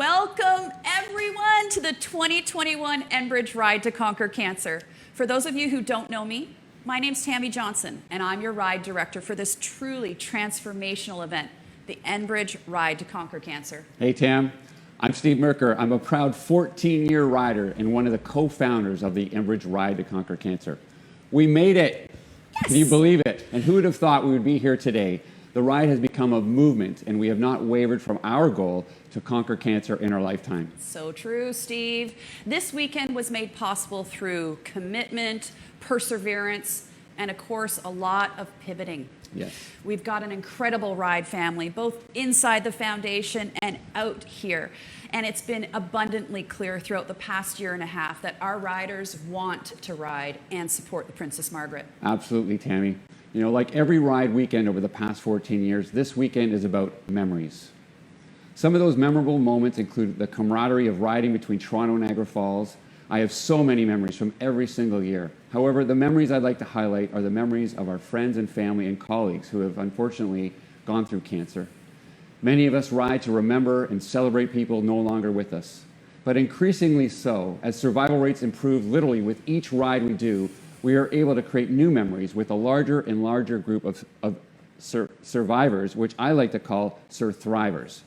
Welcome everyone to the 2021 Enbridge Ride to Conquer Cancer. For those of you who don't know me, my name's Tammy Johnson, and I'm your ride director for this truly transformational event, the Enbridge Ride to Conquer Cancer. Hey Tam, I'm Steve Merker. I'm a proud 14-year rider and one of the co-founders of the Enbridge Ride to Conquer Cancer. We made it. Yes. Can you believe it? And who would have thought we would be here today? The ride has become a movement, and we have not wavered from our goal to conquer cancer in our lifetime. So true, Steve. This weekend was made possible through commitment, perseverance, and of course, a lot of pivoting. Yes. We've got an incredible ride family, both inside the foundation and out here. And it's been abundantly clear throughout the past year and a half that our riders want to ride and support the Princess Margaret. Absolutely, Tammy. You know, like every ride weekend over the past 14 years, this weekend is about memories. Some of those memorable moments include the camaraderie of riding between Toronto and Niagara Falls. I have so many memories from every single year. However, the memories I'd like to highlight are the memories of our friends and family and colleagues who have unfortunately gone through cancer. Many of us ride to remember and celebrate people no longer with us. But increasingly so, as survival rates improve literally with each ride we do, we are able to create new memories with a larger and larger group of survivors, which I like to call Thrivers.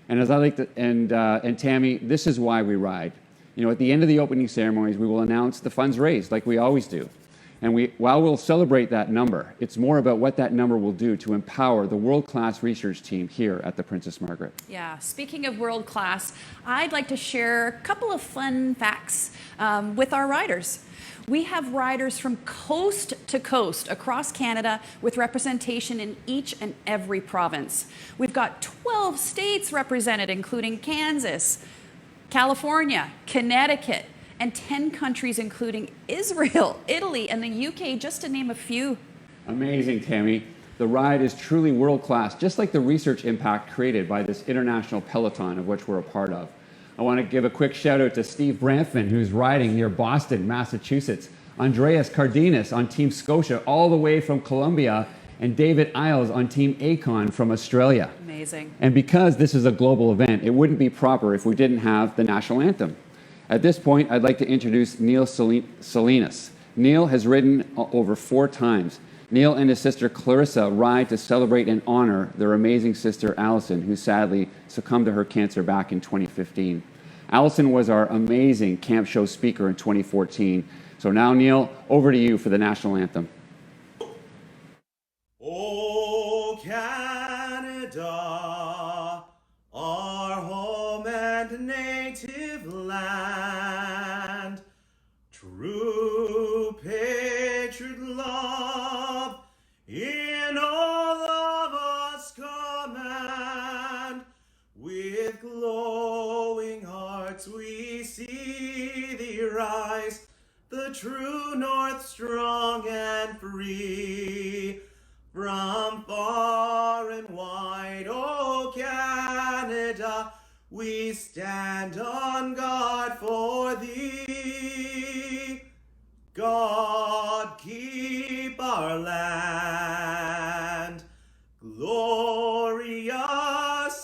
And as I like to, and Tammy, this is why we ride. You know, at the end of the opening ceremonies, we will announce the funds raised, like we always do. And while we'll celebrate that number, it's more about what that number will do to empower the world-class research team here at the Princess Margaret. Yeah, speaking of world-class, I'd like to share a couple of fun facts with our riders. We have riders from coast to coast across Canada with representation in each and every province. We've got 12 states represented, including Kansas, California, Connecticut, and 10 countries, including Israel, Italy, and the UK, just to name a few. Amazing, Tammy. The ride is truly world-class, just like the research impact created by this international peloton of which we're a part of. I want to give a quick shout out to Steve Branfman, who's riding near Boston, Massachusetts, Andreas Cardenas on Team Scotia, all the way from Colombia, and David Isles on Team Acon from Australia. Amazing. And because this is a global event, it wouldn't be proper if we didn't have the national anthem. At this point, I'd like to introduce Neil Salinas. Neil has ridden over 4 times. Neil and his sister Clarissa ride to celebrate and honor their amazing sister Allison, who sadly succumbed to her cancer back in 2015. Allison was our amazing camp show speaker in 2014. So now, Neil, over to you for the national anthem. Oh, Canada, our home and native land, true patriot love in all of us command. With glowing hearts we see thee rise, the true north strong and free. From far and wide, oh Canada, we stand on guard for thee. God keep our land glorious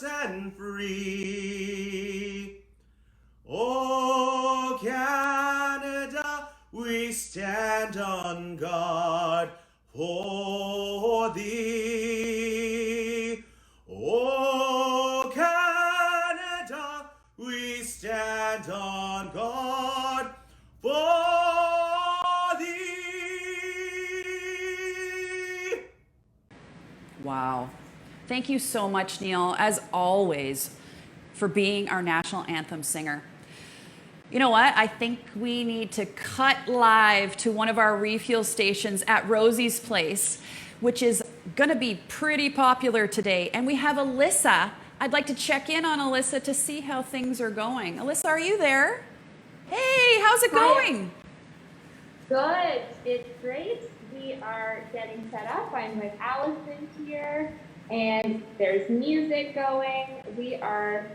and free. Oh Canada, we stand on guard for thee. Oh Canada, we stand on guard for thee. Wow. Thank you so much, Neil, as always, for being our national anthem singer. You know what? I think we need to cut live to one of our refuel stations at Rosie's Place, which is going to be pretty popular today. And we have Alyssa. I'd like to check in on Alyssa to see how things are going. Alyssa, are you there? Hey, how's it going? Good. It's great. We are getting set up. I'm with Allison here, and there's music going. We are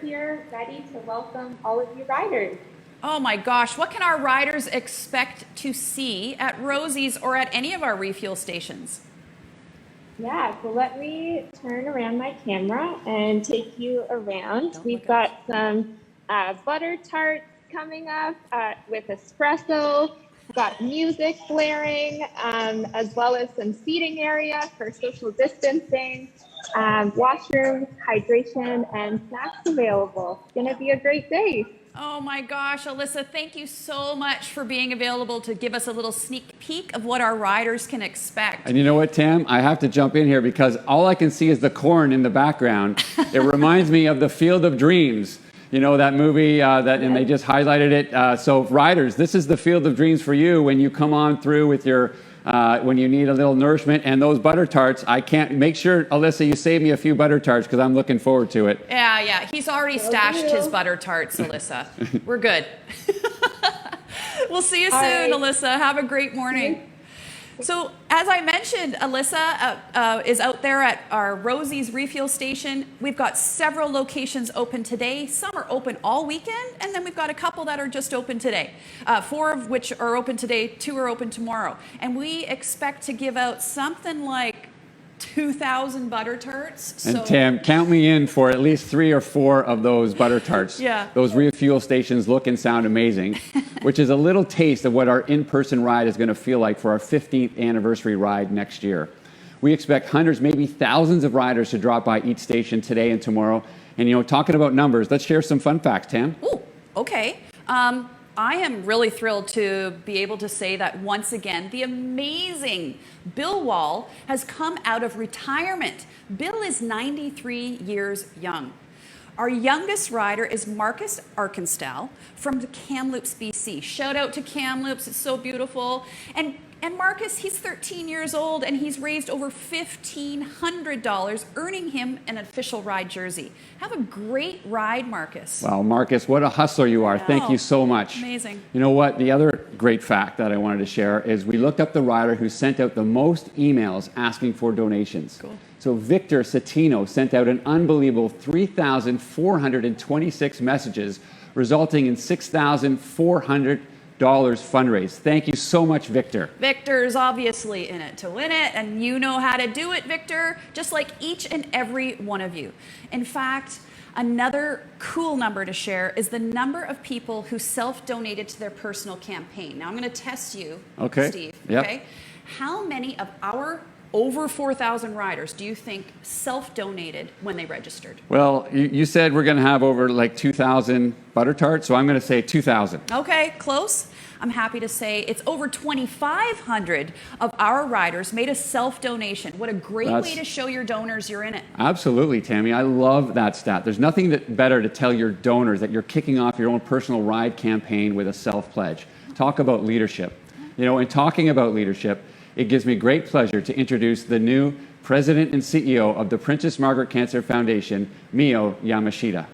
here ready to welcome all of you riders. Oh my gosh, what can our riders expect to see at Rosie's or at any of our refuel stations? Yeah, so let me turn around my camera and take you around. We've got some butter tarts coming up with espresso, got music blaring, as well as some seating area for social distancing, washrooms, hydration, and snacks available. It's going to be a great day. Oh my gosh, Alyssa, thank you so much for being available to give us a little sneak peek of what our riders can expect. And you know what, Tam? I have to jump in here because all I can see is the corn in the background. It reminds me of the Field of Dreams. You know, that movie, and they just highlighted it. So riders, this is the Field of Dreams for you when you come on through with your, when you need a little nourishment. And those butter tarts, I can't, make sure, Alyssa, you save me a few butter tarts because I'm looking forward to it. Yeah, he's already stashed his butter tarts, Alyssa. We're good. We'll see you soon, right. Alyssa. Have a great morning. So, as I mentioned, Alyssa is out there at our Rosie's refuel station. We've got several locations open today. Some are open all weekend, and then we've got a couple that are just open today. 4 of which are open today, 2 are open tomorrow. And we expect to give out something like 2,000 butter tarts. And Tam, count me in for at least 3 or 4 of those butter tarts. Yeah. Those refuel stations look and sound amazing, which is a little taste of what our in-person ride is going to feel like for our 15th anniversary ride next year. We expect hundreds, maybe thousands of riders to drop by each station today and tomorrow. And, you know, talking about numbers, let's share some fun facts, Tam. Ooh, okay. I am really thrilled to be able to say that once again, the amazing Bill Wall has come out of retirement. Bill is 93 years young. Our youngest rider is Marcus Arkanstal from Kamloops, BC. Shout out to Kamloops, it's so beautiful. And Marcus, he's 13 years old and he's raised over $1,500, earning him an official ride jersey. Have a great ride, Marcus. Wow, Marcus, what a hustler you are. Thank you so much. Amazing. You know what? The other great fact that I wanted to share is we looked up the rider who sent out the most emails asking for donations. Cool. So Victor Satino sent out an unbelievable 3,426 messages, resulting in $6,400 fundraised. Thank you so much, Victor. Victor's obviously in it to win it, and you know how to do it, Victor, just like each and every one of you. In fact, another cool number to share is the number of people who self-donated to their personal campaign. Now I'm going to test you, Steve. Yep. Okay? How many of our over 4,000 riders do you think self-donated when they registered? Well, you said we're going to have over like 2,000 butter tarts, so I'm going to say 2,000. Okay, close. I'm happy to say it's over 2,500 of our riders made a self-donation. What a great way to show your donors you're in it. Absolutely, Tammy. I love that stat. There's nothing better to tell your donors that you're kicking off your own personal ride campaign with a self-pledge. Talk about leadership. You know, in talking about leadership, it gives me great pleasure to introduce the new President and CEO of the Princess Margaret Cancer Foundation, MIYO Yamashita.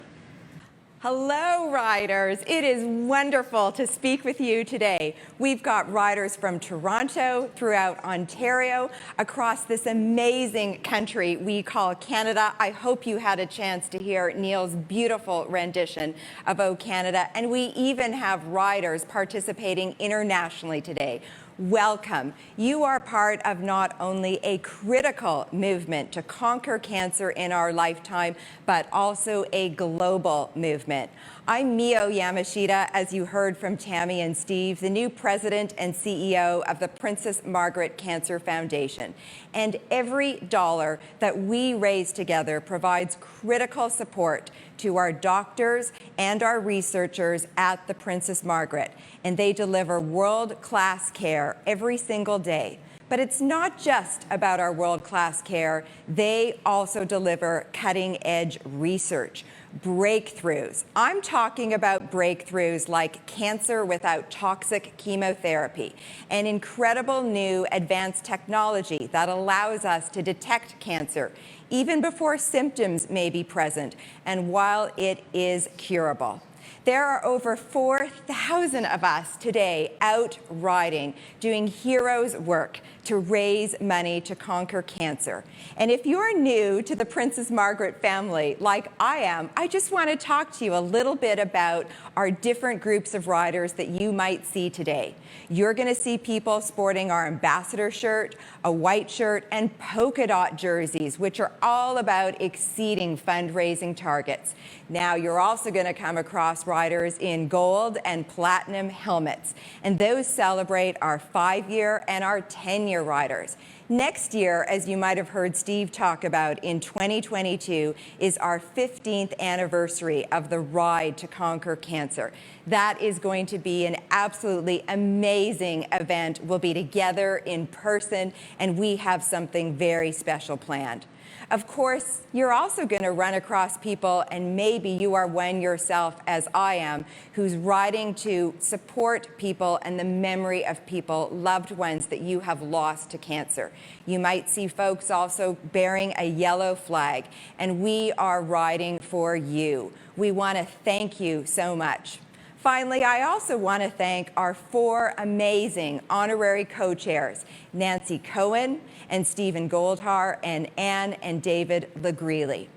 Hello, riders. It is wonderful to speak with you today. We've got riders from Toronto, throughout Ontario, across this amazing country we call Canada. I hope you had a chance to hear Neil's beautiful rendition of O Canada. And we even have riders participating internationally today. Welcome. You are part of not only a critical movement to conquer cancer in our lifetime, but also a global movement. I'm MIYO Yamashita, as you heard from Tammy and Steve, the new president and CEO of the Princess Margaret Cancer Foundation. And every dollar that we raise together provides critical support to our doctors and our researchers at the Princess Margaret. And they deliver world-class care every single day. But it's not just about our world-class care. They also deliver cutting-edge research, breakthroughs. I'm talking about breakthroughs like cancer without toxic chemotherapy, an incredible new advanced technology that allows us to detect cancer even before symptoms may be present and while it is curable. There are over 4,000 of us today out riding, doing heroes work to raise money to conquer cancer. And if you're new to the Princess Margaret family, like I am, I just want to talk to you a little bit about our different groups of riders that you might see today. You're going to see people sporting our ambassador shirt, a white shirt, and polka dot jerseys, which are all about exceeding fundraising targets. Now, you're also going to come across riders in gold and platinum helmets, and those celebrate our 5-year and our 10-year riders. Next year, as you might have heard Steve talk about in 2022, is our 15th anniversary of the Ride to Conquer Cancer. That is going to be an absolutely amazing event. We'll be together in person, and we have something very special planned. Of course, you're also going to run across people, and maybe you are one yourself, as I am, who's riding to support people and the memory of people, loved ones that you have lost to cancer. You might see folks also bearing a yellow flag, and we are riding for you. We want to thank you so much. Finally, I also want to thank our 4 amazing honorary co-chairs, Nancy Cohen and Stephen Goldhar and Anne and David Legreely.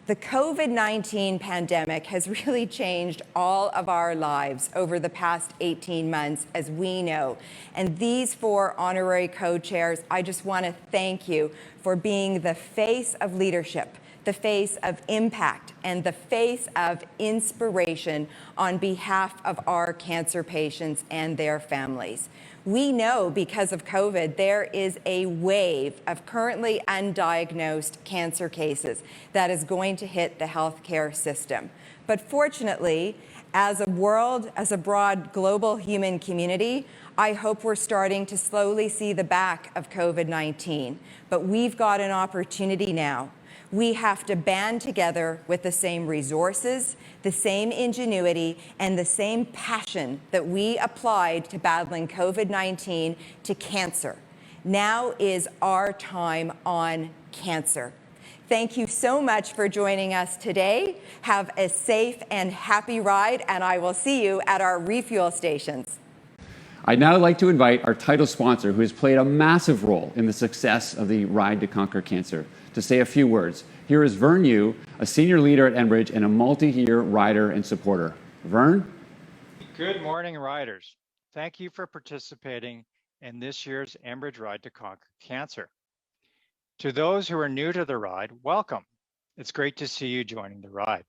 The COVID-19 pandemic has really changed all of our lives over the past 18 months, as we know. And these 4 honorary co-chairs, I just want to thank you for being the face of leadership, the face of impact, and the face of inspiration on behalf of our cancer patients and their families. We know because of COVID, there is a wave of currently undiagnosed cancer cases that is going to hit the healthcare system. But fortunately, as a world, as a broad global human community, I hope we're starting to slowly see the back of COVID-19. But we've got an opportunity now. We have to band together with the same resources, the same ingenuity, and the same passion that we applied to battling COVID-19 to cancer. Now is our time on cancer. Thank you so much for joining us today. Have a safe and happy ride, and I will see you at our refuel stations. I'd now like to invite our title sponsor, who has played a massive role in the success of the Ride to Conquer Cancer, to say a few words. Here is Vern Yu, a senior leader at Enbridge and a multi-year rider and supporter. Vern? Good morning, riders. Thank you for participating in this year's Enbridge Ride to Conquer Cancer. To those who are new to the ride, welcome. It's great to see you joining the ride.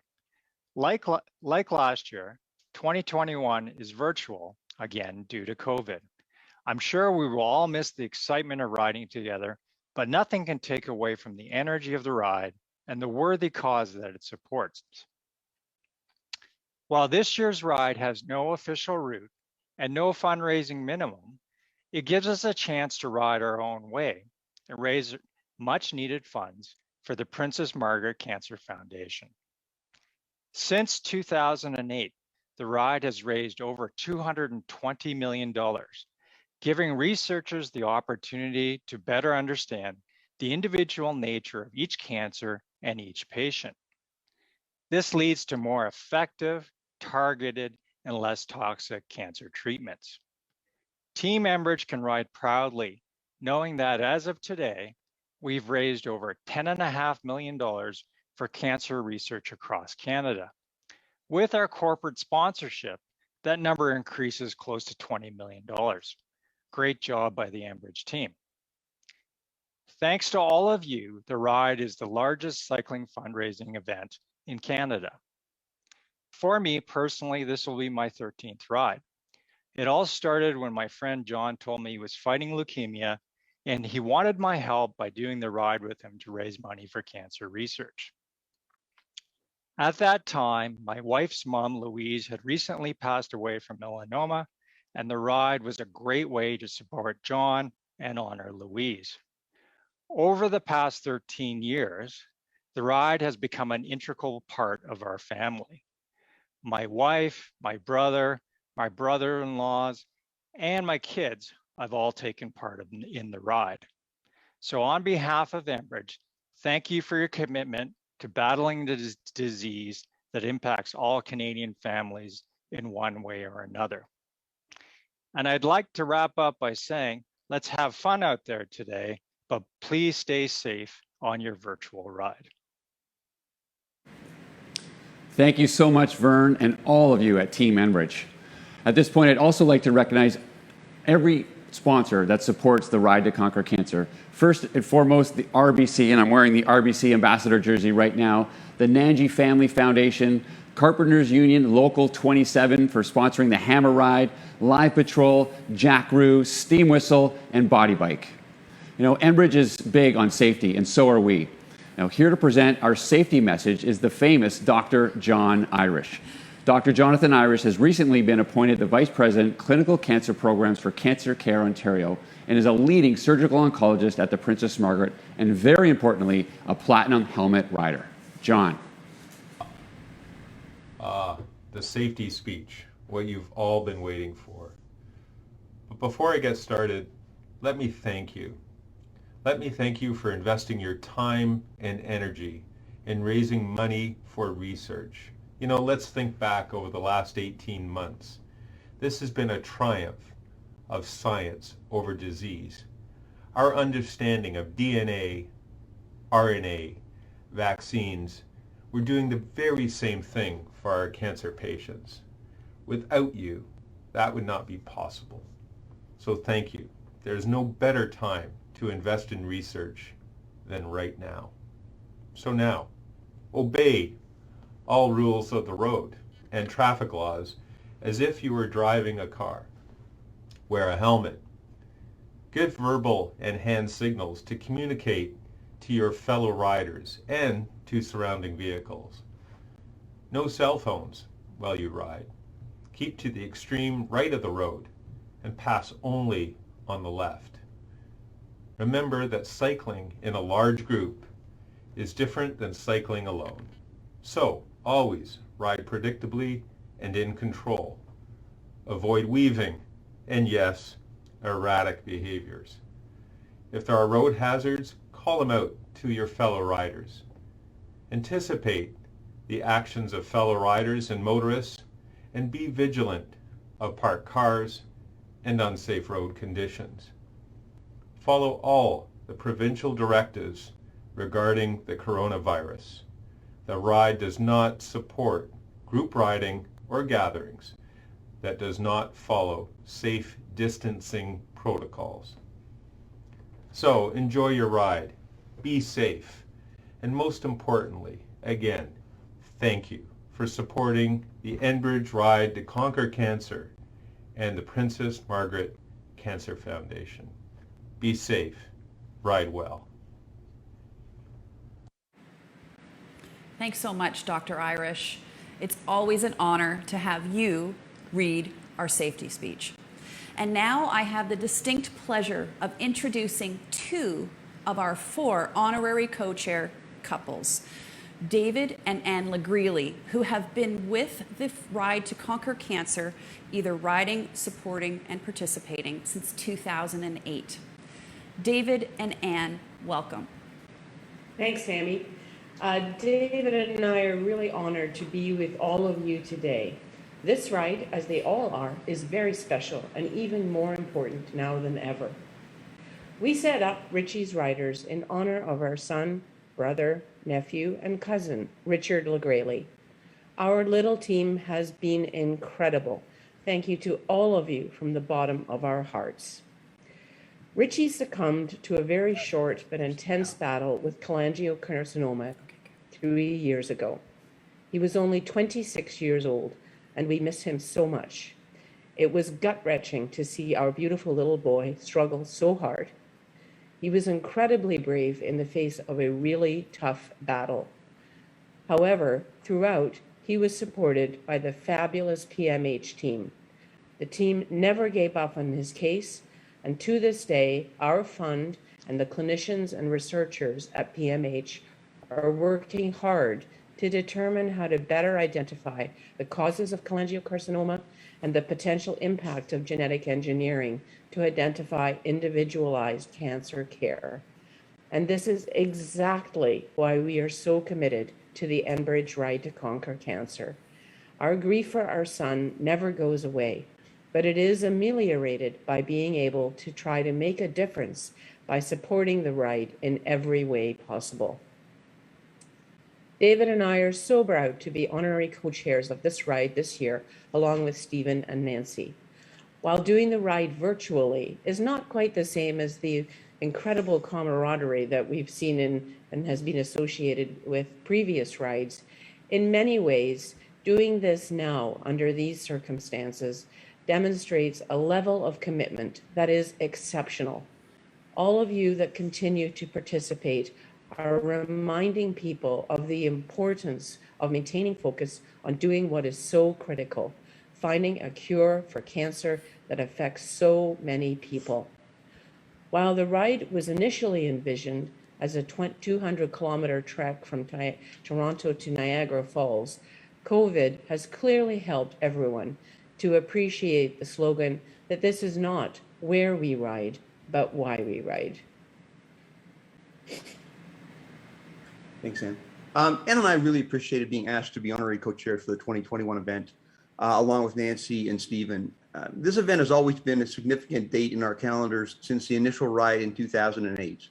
Like last year, 2021 is virtual again due to COVID. I'm sure we will all miss the excitement of riding together, but nothing can take away from the energy of the ride and the worthy cause that it supports. While this year's ride has no official route and no fundraising minimum, it gives us a chance to ride our own way and raise much needed funds for the Princess Margaret Cancer Foundation. Since 2008, the ride has raised over $220 million, giving researchers the opportunity to better understand the individual nature of each cancer and each patient. This leads to more effective, targeted, and less toxic cancer treatments. Team Enbridge can ride proudly, knowing that as of today, we've raised over $10.5 million for cancer research across Canada. With our corporate sponsorship, that number increases close to $20 million. Great job by the Enbridge team. Thanks to all of you, the ride is the largest cycling fundraising event in Canada. For me personally, this will be my 13th ride. It all started when my friend John told me he was fighting leukemia and he wanted my help by doing the ride with him to raise money for cancer research. At that time, my wife's mom, Louise, had recently passed away from melanoma, and the ride was a great way to support John and honor Louise. Over the past 13 years, the ride has become an integral part of our family. My wife, my brother-in-laws, and my kids have all taken part in the ride. So on behalf of Enbridge, thank you for your commitment to battling the disease that impacts all Canadian families in one way or another. And I'd like to wrap up by saying, let's have fun out there today, but please stay safe on your virtual ride. Thank you so much, Vern, and all of you at Team Enbridge. At this point, I'd also like to recognize every sponsor that supports the Ride to Conquer Cancer. First and foremost, the RBC, and I'm wearing the RBC ambassador jersey right now, the Nanji Family Foundation, Carpenters Union Local 27 for sponsoring the Hammer Ride, Live Patrol, Jackaroo, Steam Whistle, and Body Bike. You know, Enbridge is big on safety, and so are we. Now, here to present our safety message is the famous Dr. John Irish. Dr. Jonathan Irish has recently been appointed the Vice President, Clinical Cancer Programs for Cancer Care Ontario, and is a leading surgical oncologist at the Princess Margaret, and very importantly, a Platinum Helmet rider. John. The safety speech, what you've all been waiting for. But before I get started, let me thank you. Let me thank you for investing your time and energy in raising money for research. You know, let's think back over the last 18 months. This has been a triumph of science over disease. Our understanding of DNA, RNA, vaccines, we're doing the very same thing for our cancer patients. Without you, that would not be possible. So thank you. There's no better time to invest in research than right now. So now, obey all rules of the road and traffic laws as if you were driving a car. Wear a helmet. Give verbal and hand signals to communicate to your fellow riders and to surrounding vehicles. No cell phones while you ride. Keep to the extreme right of the road and pass only on the left. Remember that cycling in a large group is different than cycling alone. So always ride predictably and in control. Avoid weaving and, yes, erratic behaviors. If there are road hazards, call them out to your fellow riders. Anticipate the actions of fellow riders and motorists and be vigilant of parked cars and unsafe road conditions. Follow all the provincial directives regarding the coronavirus. The ride does not support group riding or gatherings that does not follow safe distancing protocols. So enjoy your ride, be safe, and most importantly, again, thank you for supporting the Enbridge Ride to Conquer Cancer and the Princess Margaret Cancer Foundation. Be safe, ride well. Thanks so much, Dr. Irish. It's always an honor to have you read our safety speech. And now I have the distinct pleasure of introducing two of our 4 honorary co-chair couples, David and Anne Legreely, who have been with the Ride to Conquer Cancer, either riding, supporting, and participating since 2008. David and Anne, welcome. Thanks, Sammy. David and I are really honored to be with all of you today. This ride, as they all are, is very special and even more important now than ever. We set up Richie's Riders in honor of our son, brother, nephew, and cousin, Richard Legreely. Our little team has been incredible. Thank you to all of you from the bottom of our hearts. Richie succumbed to a very short but intense battle with cholangiocarcinoma 3 years ago. He was only 26 years old, and we miss him so much. It was gut-wrenching to see our beautiful little boy struggle so hard. He was incredibly brave in the face of a really tough battle. However, throughout, he was supported by the fabulous PMH team. The team never gave up on his case, and to this day, our fund and the clinicians and researchers at PMH are working hard to determine how to better identify the causes of cholangiocarcinoma and the potential impact of genetic engineering to identify individualized cancer care. And this is exactly why we are so committed to the Enbridge Ride to Conquer Cancer. Our grief for our son never goes away, but it is ameliorated by being able to try to make a difference by supporting the ride in every way possible. David and I are so proud to be honorary co-chairs of this ride this year, along with Stephen and Nancy. While doing the ride virtually is not quite the same as the incredible camaraderie that we've seen in and has been associated with previous rides, in many ways, doing this now under these circumstances demonstrates a level of commitment that is exceptional. All of you that continue to participate are reminding people of the importance of maintaining focus on doing what is so critical, finding a cure for cancer that affects so many people. While the ride was initially envisioned as a 200-kilometer trek from Toronto to Niagara Falls, COVID has clearly helped everyone to appreciate the slogan that this is not where we ride, but why we ride. Thanks, Ann. Ann and I really appreciated being asked to be honorary co-chairs for the 2021 event, along with Nancy and Stephen. This event has always been a significant date in our calendars since the initial ride in 2008.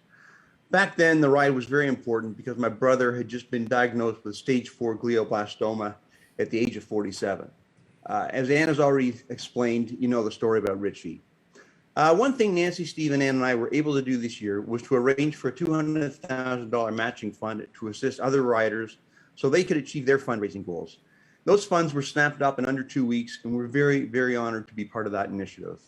Back then, the ride was very important because my brother had just been diagnosed with stage 4 glioblastoma at the age of 47. As Ann has already explained, you know the story about Richie. One thing Nancy, Stephen, Ann, and I were able to do this year was to arrange for a $200,000 matching fund to assist other riders so they could achieve their fundraising goals. Those funds were snapped up in under 2 weeks, and we're very, very honored to be part of that initiative.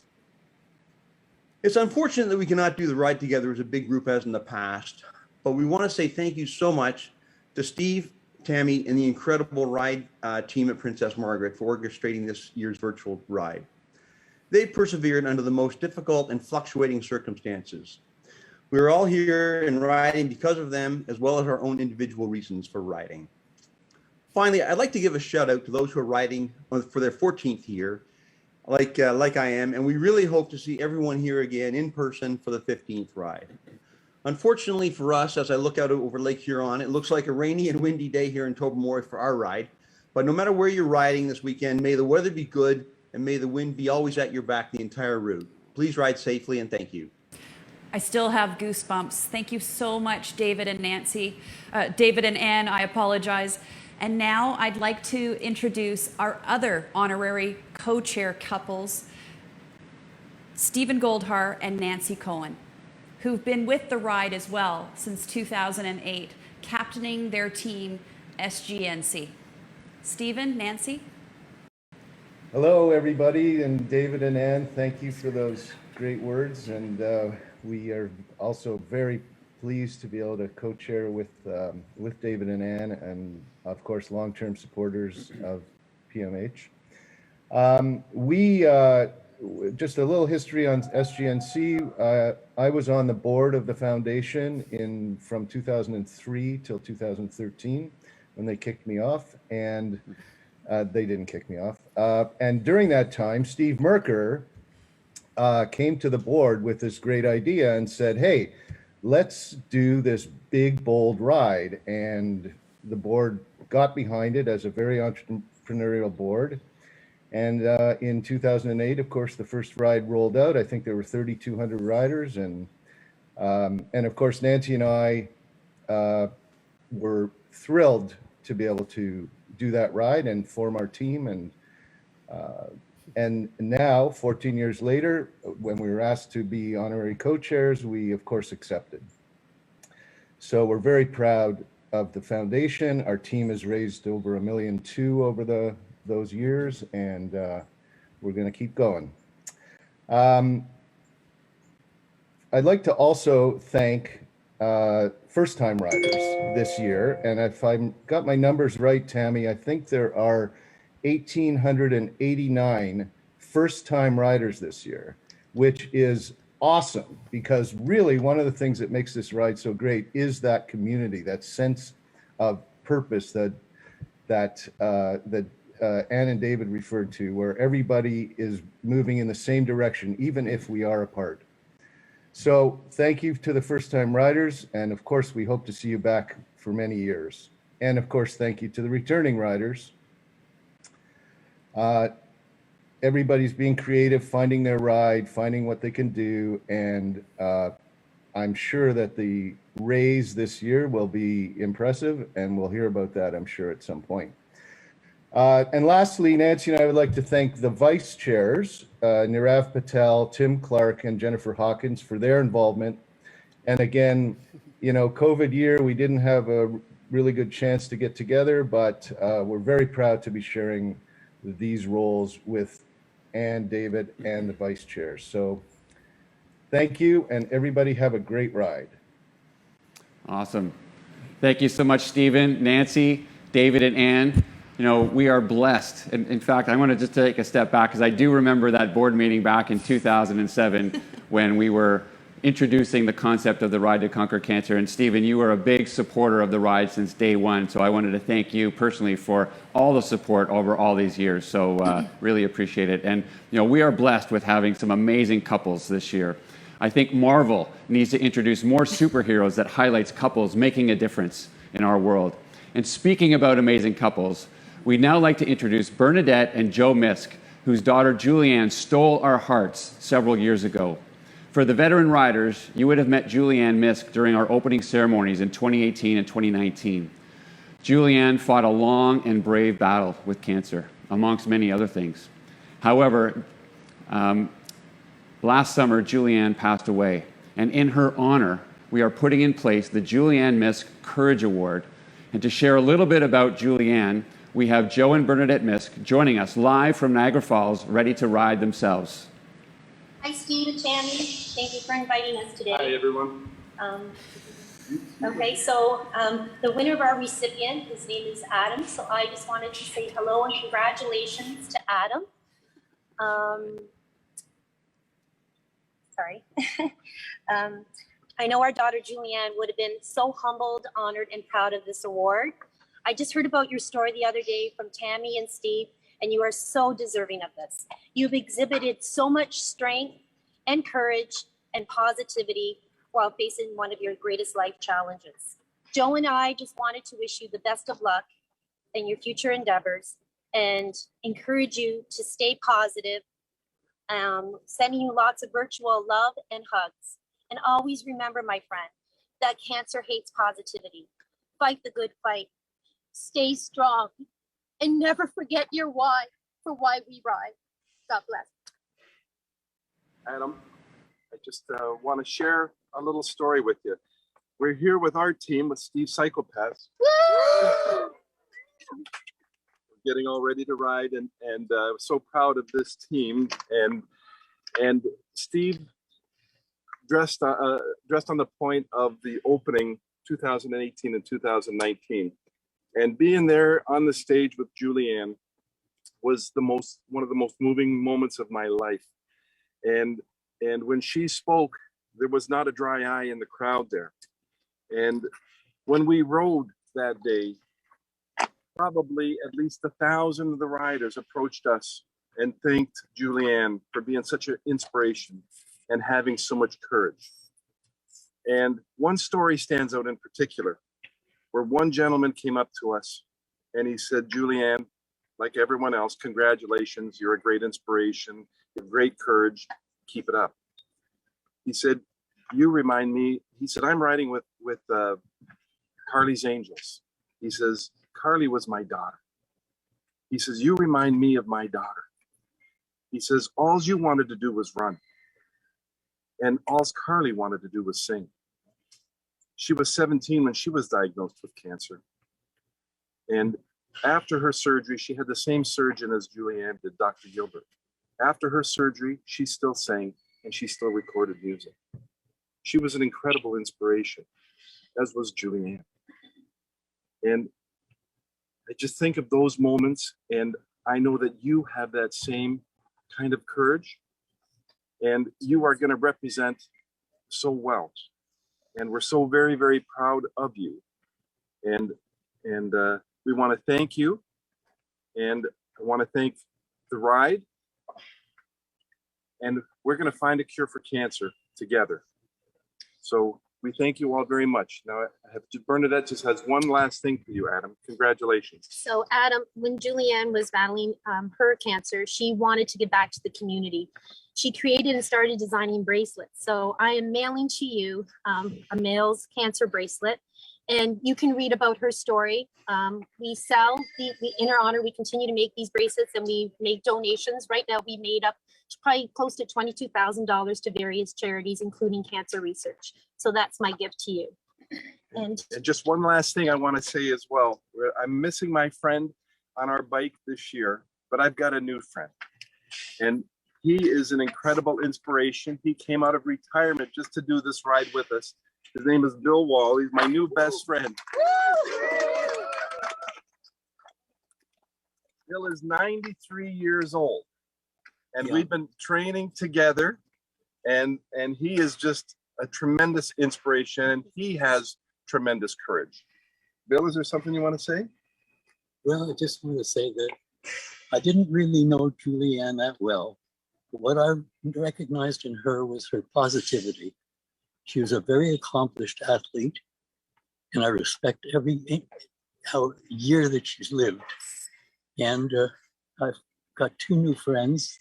It's unfortunate that we cannot do the ride together as a big group as in the past, but we want to say thank you so much to Steve, Tammy, and the incredible ride team at Princess Margaret for orchestrating this year's virtual ride. They persevered under the most difficult and fluctuating circumstances. We are all here and riding because of them, as well as our own individual reasons for riding. Finally, I'd like to give a shout out to those who are riding for their 14th year, like I am, and we really hope to see everyone here again in person for the 15th ride. Unfortunately for us, as I look out over Lake Huron, it looks like a rainy and windy day here in Tobermory for our ride. But no matter where you're riding this weekend, may the weather be good and may the wind be always at your back the entire route. Please ride safely and thank you. I still have goosebumps. Thank you so much, David and Nancy. David and Ann, I apologize. And now I'd like to introduce our other honorary co-chair couples, Stephen Goldhar and Nancy Cohen, who've been with the ride as well since 2008, captaining their team, SGNC. Stephen, Nancy? Hello, everybody, and David and Ann, thank you for those great words. And we are also very pleased to be able to co-chair with David and Ann, and of course, long-term supporters of PMH. Just a little history on SGNC. I was on the board of the foundation from 2003 till 2013 when they kicked me off, and they didn't kick me off. And during that time, Steve Merker came to the board with this great idea and said, hey, let's do this big, bold ride. And the board got behind it as a very entrepreneurial board. And in 2008, of course, the first ride rolled out. I think there were 3,200 riders. And of course, Nancy and I were thrilled to be able to do that ride and form our team. And now, 14 years later, when we were asked to be honorary co-chairs, we of course accepted. So we're very proud of the foundation. Our team has raised over $1.2 million over those years, and we're going to keep going. I'd like to also thank first-time riders this year, and if I've got my numbers right, Tammy, I think there are 1,889 first-time riders this year, which is awesome, because really one of the things that makes this ride so great is that community, that sense of purpose that Ann and David referred to, where everybody is moving in the same direction, even if we are apart. So thank you to the first-time riders, and of course we hope to see you back for many years. And of course, thank you to the returning riders. Everybody's being creative, finding their ride, finding what they can do, and I'm sure that the raise this year will be impressive, and we'll hear about that, I'm sure, at some point. And lastly, Nancy and I would like to thank the vice chairs, Nirav Patel, Tim Clark, and Jennifer Hawkins for their involvement. And again, you know, COVID year, we didn't have a really good chance to get together, but we're very proud to be sharing these roles with Ann, David, and the vice chairs. So thank you, and everybody have a great ride. Awesome. Thank you so much, Stephen, Nancy, David, and Ann. You know, we are blessed. In fact, I want to just take a step back because I do remember that board meeting back in 2007 when we were introducing the concept of the Ride to Conquer Cancer. And Stephen, you were a big supporter of the ride since day one. So I wanted to thank you personally for all the support over all these years. So really appreciate it. And, you know, we are blessed with having some amazing couples this year. I think Marvel needs to introduce more superheroes that highlights couples making a difference in our world. And speaking about amazing couples, we'd now like to introduce Bernadette and Joe MISZK, whose daughter Julianne stole our hearts several years ago. For the veteran riders, you would have met Julianne MISZK during our opening ceremonies in 2018 and 2019. Julianne fought a long and brave battle with cancer, amongst many other things. However, last summer, Julianne passed away, and in her honor, we are putting in place the Julianne MISZK Courage Award. And to share a little bit about Julianne, we have Joe and Bernadette MISZK joining us live from Niagara Falls, ready to ride themselves. Hi, Steve and Tammy. Thank you for inviting us today. Hi, everyone. Okay, so the winner of our recipient, his name is Adam. So I just wanted to say hello and congratulations to Adam. Sorry. I know our daughter Julianne would have been so humbled, honored, and proud of this award. I just heard about your story the other day from Tammy and Steve, and you are so deserving of this. You've exhibited so much strength and courage and positivity while facing one of your greatest life challenges. Joe and I just wanted to wish you the best of luck in your future endeavors and encourage you to stay positive, sending you lots of virtual love and hugs. And always remember, my friend, that cancer hates positivity. Fight the good fight. Stay strong. And never forget your why for why we ride. God bless. Adam, I just want to share a little story with you. We're here with our team with Steve Psychopaths. We're getting all ready to ride, and so proud of this team. And Steve dressed on the point of the opening 2018 and 2019. And being there on the stage with Julianne was one of the most moving moments of my life. And when she spoke, there was not a dry eye in the crowd there. And when we rode that day, probably at least 1,000 of the riders approached us and thanked Julianne for being such an inspiration and having so much courage. And one story stands out in particular, where one gentleman came up to us and he said, Julianne, like everyone else, congratulations, you're a great inspiration, you have great courage, keep it up. He said, you remind me, he said, I'm riding with Carly's Angels. He says, Carly was my daughter. He says, you remind me of my daughter. He says, all you wanted to do was run. And all Carly wanted to do was sing. She was 17 when she was diagnosed with cancer. And after her surgery, she had the same surgeon as Julianne did, Dr. Gilbert. After her surgery, she still sang and she still recorded music. She was an incredible inspiration, as was Julianne. And I just think of those moments, and I know that you have that same kind of courage, and you are going to represent so well. And we're so very, very proud of you. And we want to thank you. And I want to thank the ride. And we're going to find a cure for cancer together. So We thank you all very much. Now, Bernadette just has one last thing for you, Adam. Congratulations. So Adam, when Julianne was battling her cancer, she wanted to give back to the community. She created and started designing bracelets. So I am mailing to you a male's cancer bracelet, and you can read about her story. We sell, in her honor, we continue to make these bracelets, and we make donations. Right now, we made up probably close to $22,000 to various charities, including cancer research. So that's my gift to you. And just one last thing I want to say as well. I'm missing my friend on our bike this year, but I've got a new friend. And he is an incredible inspiration. He came out of retirement just to do this ride with us. His name is Bill Wall. He's my new best friend. Bill is 93 years old. And we've been training together, and he is just a tremendous inspiration. He has tremendous courage. Bill, is there something you want to say? Well, I just want to say that I didn't really know Julianne that well, but what I recognized in her was her positivity. She was a very accomplished athlete, and I respect every year that she's lived. And I've got two new friends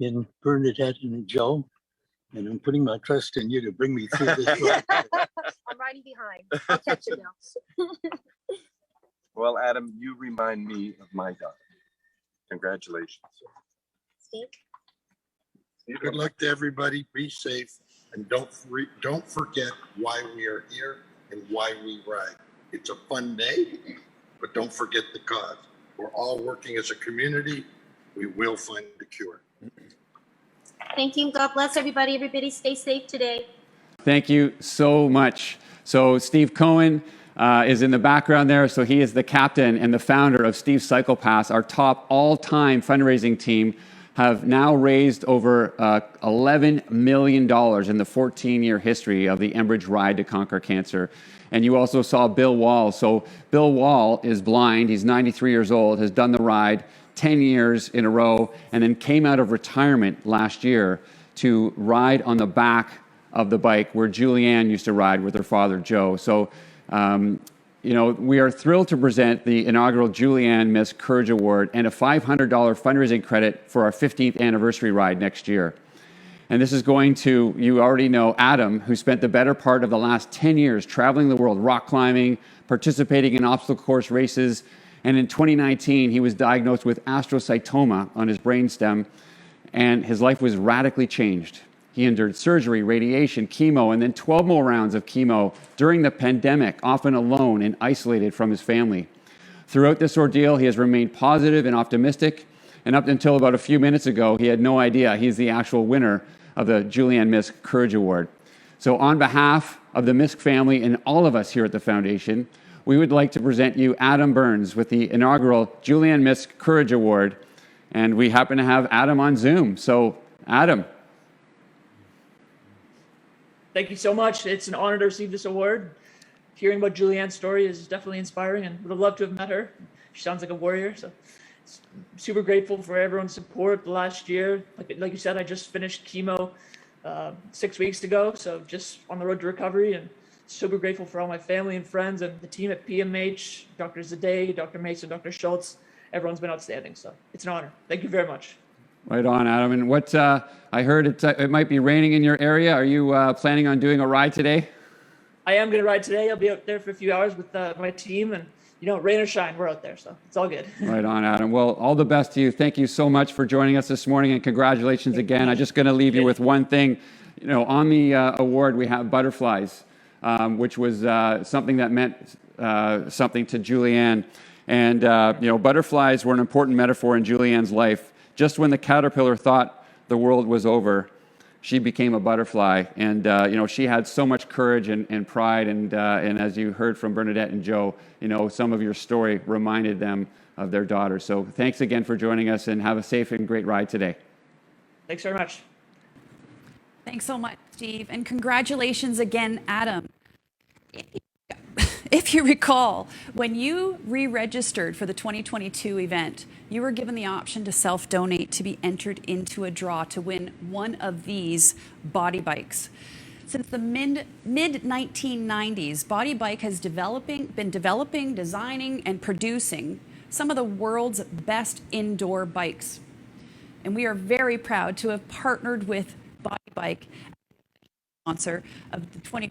in Bernadette and Joe, and I'm putting my trust in you to bring me through this road. I'm riding behind. I'll catch you now. Well, Adam, you remind me of my daughter. Congratulations. Steve? Good luck to everybody. Be safe, and don't forget why we are here and why we ride. It's a fun day, but don't forget the cause. We're all working as a community. We will find the cure. Thank you. God bless everybody. Everybody stay safe today. Thank you so much. So Steve Cohen is in the background there. So he is the captain and the founder of Steve's Cycle Pass. Our top all-time fundraising team have now raised over $11 million in the 14-year history of the Enbridge Ride to Conquer Cancer. And you also saw Bill Wall. So Bill Wall is blind. He's 93 years old, has done the ride 10 years in a row, and then came out of retirement last year to ride on the back of the bike where Julianne used to ride with her father, Joe. So, we are thrilled to present the inaugural MISZK Courage Award and a $500 fundraising credit for our 15th anniversary ride next year. And this is going to, you already know, Adam, who spent the better part of the last 10 years traveling the world, rock climbing, participating in obstacle course races. And in 2019, he was diagnosed with astrocytoma on his brainstem, and his life was radically changed. He endured surgery, radiation, chemo, and then 12 more rounds of chemo during the pandemic, often alone and isolated from his family. Throughout this ordeal, he has remained positive and optimistic, and up until about a few minutes ago, he had no idea he's the actual winner of the MISZK Courage Award. So on behalf of the MISZK family and all of us here at the Foundation, we would like to present you Adam Burns with the inaugural MISZK Courage Award. And we happen to have Adam on Zoom. So, Adam. Thank you so much. It's an honor to receive this award. Hearing about Julianne's story is definitely inspiring, and would have loved to have met her. She sounds like a warrior. So, super grateful for everyone's support the last year. Like you said, I just finished chemo 6 weeks ago, so just on the road to recovery, and super grateful for all my family and friends and the team at PMH, Dr. Zadeh, Dr. Mason, Dr. Schultz. Everyone's been outstanding, so it's an honor. Thank you very much. Right on, Adam. And what I heard it might be raining in your area. Are you planning on doing a ride today? I am going to ride today. I'll be out there for a few hours with my team, and rain or shine, we're out there, so it's all good. Right on, Adam. Well, all the best to you. Thank you so much for joining us this morning, and congratulations again. I'm just going to leave you with one thing. On the award, we have butterflies, which was something that meant something to Julianne. And, butterflies were an important metaphor in Julianne's life. Just when the caterpillar thought the world was over, she became a butterfly. And, she had so much courage and pride. And as you heard from Bernadette and Joe, some of your story reminded them of their daughter. So thanks again for joining us, and have a safe and great ride today. Thanks very much. Thanks so much, Steve. And congratulations again, Adam. If you recall, when you re-registered for the 2022 event, you were given the option to self-donate to be entered into a draw to win one of these body bikes. Since the mid-1990s, Body Bike has been developing, designing, and producing some of the world's best indoor bikes. And we are very proud to have partnered with Body Bike, sponsor of the 2020,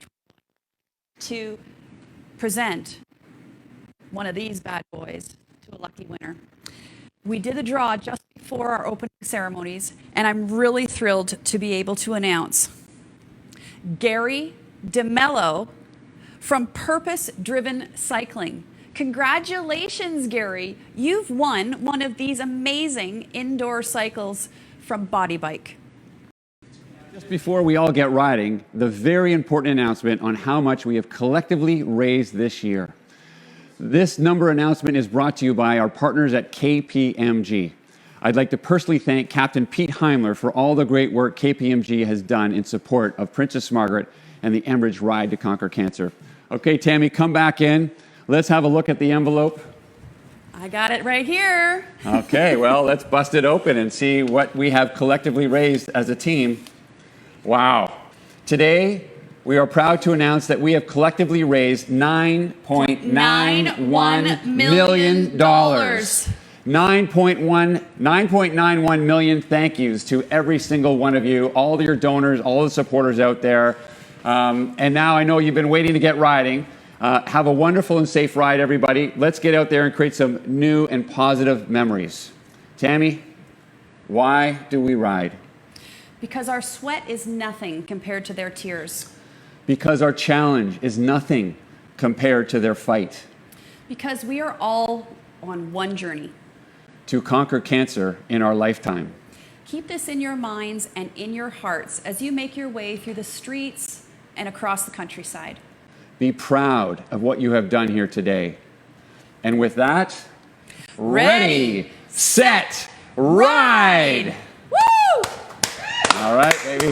to present one of these bad boys to a lucky winner. We did a draw just before our opening ceremonies, and I'm really thrilled to be able to announce Gary DeMello from Purpose Driven Cycling. Congratulations, Gary. You've won one of these amazing indoor cycles from Body Bike. Just before we all get riding, the very important announcement on how much we have collectively raised this year. This number announcement is brought to you by our partners at KPMG. I'd like to personally thank Captain Pete Heimler for all the great work KPMG has done in support of Princess Margaret and the Enbridge Ride to Conquer Cancer. Okay, Tammy, come back in. Let's have a look at the envelope. I got it right here. Okay, well, let's bust it open and see what we have collectively raised as a team. Wow. Today, we are proud to announce that we have collectively raised $9.91 million. $9.91 million thank yous to every single one of you, all of your donors, all the supporters out there. And now I know you've been waiting to get riding. Have a wonderful and safe ride, everybody. Let's get out there and create some new and positive memories. Tammy, why do we ride? Because our sweat is nothing compared to their tears. Because our challenge is nothing compared to their fight. Because we are all on one journey. To conquer cancer in our lifetime. Keep this in your minds and in your hearts as you make your way through the streets and across the countryside. Be proud of what you have done here today. And with that, ready, set, ride! Woo! All right, baby.